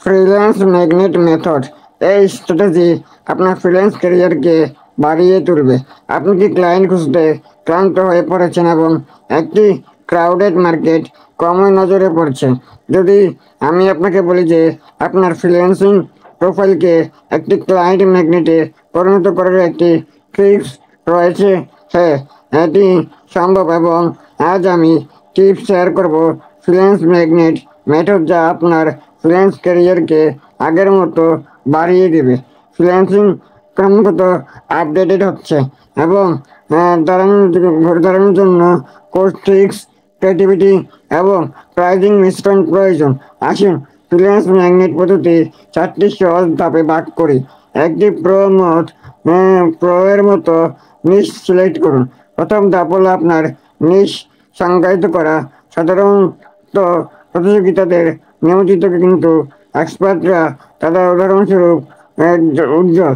Freelance magnet method. এই strategy আপনার freelance ক্যারিয়ারকে বাড়িয়ে তুলবে। আপনি কি ক্লায়েন্ট খুঁজতে ক্লান্ত হয়ে পড়েছেন এবং একটি ক্রাউডেড মার্কেট কমই নজরে পড়ছে? যদি আমি আপনাকে বলি যে আপনার ফ্রিল্যান্সিং প্রোফাইলকে একটি ক্লায়েন্ট ম্যাগনেটে পরিণত করার একটি ট্রিক্স রয়েছে, হ্যাঁ, এটি সম্ভব। এবং আজ আমি টিপস শেয়ার করব ফ্রিল্যান্স ম্যাগনেট মেথড, যা আপনার ফ্রিল্যান্স ক্যারিয়ারকে আগের মতো বাড়িয়ে দেবে। ফ্রিল্যান্সিং ক্রমাগত আপডেটেড হচ্ছে এবং ঘুরে দাঁড়ানোর জন্য কোর্স ট্রিক্স, ক্রিয়েটিভিটি এবং প্রাইজিং মিশ্রণ প্রয়োজন। আসুন ফ্রিল্যান্স ম্যাগনেট পদ্ধতি 4টি সহজ ধাপে ভাগ করি। একটি প্রো এর মতো নিশ সিলেক্ট করুন। প্রথম ধাপ হলো আপনার নিশ সংজ্ঞায়িত করা। সাধারণত প্রতিযোগিতাদের নিয়োজিত কিন্তু এক্সপার্টরা তাদের উদাহরণস্বরূপ উজ্জ্বল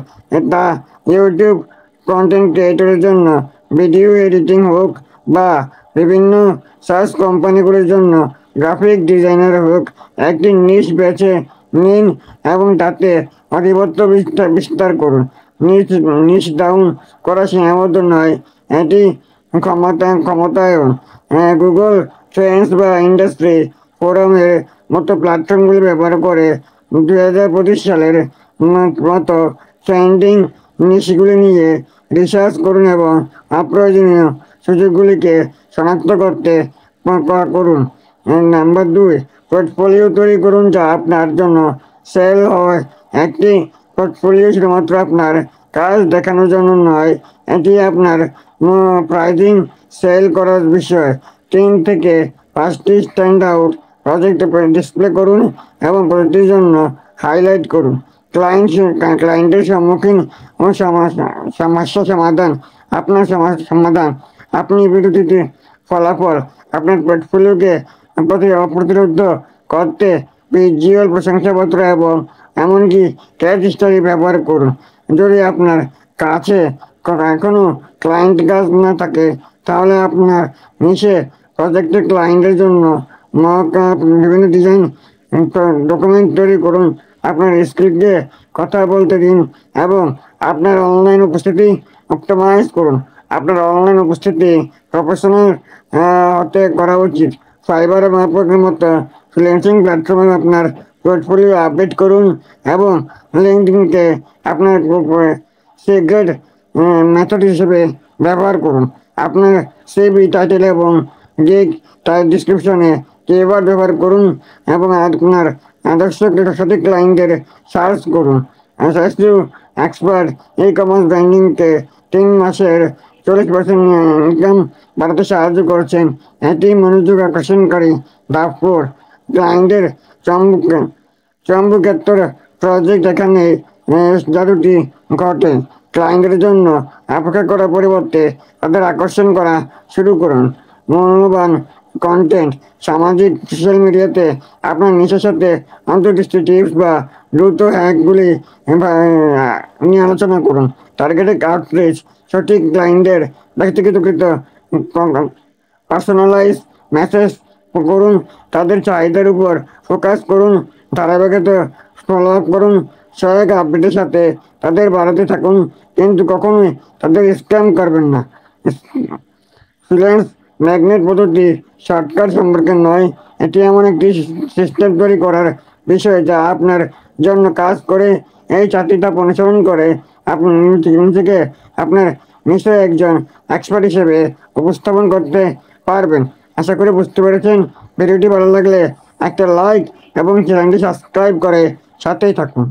তা ইউটিউব কন্টেন্ট ক্রিয়েটরের জন্য, ভিডিও এডিটিং হোক বা বিভিন্ন সার্চ কোম্পানিগুলির জন্য গ্রাফিক ডিজাইনার হোক, একটি নিশ বেছে নিন এবং তাতে আধিপত্য বিস্তার করুন। নিশ ডাউন করা সীমাবদ্ধ নয়, এটি ক্ষমতায়ন। গুগল ট্রেন্ডস বা ইন্ডাস্ট্রি ফোরামের মতো প্ল্যাটফর্মগুলি ব্যবহার করে 2025 সালের মতো ট্রেন্ডিং নিশগুলি নিয়ে রিসার্চ করুন এবং অপ্রয়োজনীয় সুযোগগুলিকে শনাক্ত করুন। নাম্বার 2, পোর্টফোলিও তৈরি করুন যা আপনার জন্য সেল হয়। একটি পোর্টফোলিও শুধুমাত্র আপনার কাজ দেখানোর জন্য নয়, এটি আপনার প্রাইজিং সেল করার বিষয়। 3 থেকে 5টি স্ট্যান্ড আউট প্রজেক্ট ডিসপ্লে করুন এবং প্রতিটির জন্য হাইলাইট করুন। ক্লায়েন্টের সম্মুখীন ও সমস্যা সমাধান। আপনার সমাধান আপনি বিরতিতে ফলাফল। আপনার পোর্টফোলিওকে প্রতিরোধ করতে ভিজুয়াল প্রশংসাপত্র এবং এমনকি কেস স্টাডি ব্যবহার করুন। যদি আপনার কাছে এখনও ক্লায়েন্ট কাজ না থাকে, তাহলে আপনার নিশে প্রজেক্টের ক্লায়েন্টের জন্য বিভিন্ন ডিজাইন ডকুমেন্ট তৈরি করুন। আপনার স্ক্রিপ্টে কথা বলতে দিন এবং আপনার অনলাইন উপস্থিতি অপটিমাইজ করুন। আপনার অনলাইন উপস্থিতি প্রফেশনাল হতে করা উচিত। ফাইবার এবং আপওয়ার্কের মতো ফ্রিল্যান্সিং প্ল্যাটফর্মে আপনার পোর্টফোলিও আপডেট করুন এবং লিঙ্কডইনকে আপনার সিক্রেট মেথড হিসেবে ব্যবহার করুন। আপনার সিভি টাইটেল এবং গিগ ডিসক্রিপশনে কিওয়ার্ড ব্যবহার করুন এবং আপনার আদর্শ সঠিক ক্লায়েন্টের সার্চ করুন। এক্সপার্ট ই-কমার্স ব্র্যান্ডিংকে 3 মাসের 40% ইনকাম বাড়াতে সাহায্য করছেন। এটি মনোযোগ আকর্ষণকারী। ধাপ 4, ক্লায়েন্টের চম্বুকেত্তর প্রজেক্ট। এখানে জাদুটি ঘটে। ক্লায়েন্টের জন্য অপেক্ষা করার পরিবর্তে তাদের আকর্ষণ করা শুরু করুন। মূল্যবান কন্টেন্ট। সামাজিক সোশ্যাল মিডিয়াতে আপনার নিশার সাথে অন্তর্দৃষ্টি টিপস বা দ্রুত হ্যাকগুলি নিয়ে আলোচনা করুন। Targeted outreach. সঠিক ক্লায়েন্টের ব্যক্তিগতকৃত পার্সোনালাইজ মেসেজ করুন। তাদের চাহিদার উপর ফোকাস করুন। ধারাবাহিকতা ফলো আপ করুন। সহায়ক আপডেটের সাথে তাদের বাড়াতে থাকুন, কিন্তু কখনোই তাদের স্ক্যাম করবেন না। ফ্রিল্যান্স ম্যাগনেট পদ্ধতি শর্টকাট সম্পর্কে নয়, এটি এমন একটি সিস্টেম তৈরি করার বিষয় যা আপনার জন্য কাজ করে। এই 4টি ধাপ অনুসরণ করে আপনি নিজেকে আপনার নিশ্চয়ই একজন এক্সপার্ট হিসেবে উপস্থাপন করতে পারবেন। আশা করি বুঝতে পেরেছেন। ভিডিওটি ভালো লাগলে একটা লাইক এবং চ্যানেলটি সাবস্ক্রাইব করে সাথেই থাকুন।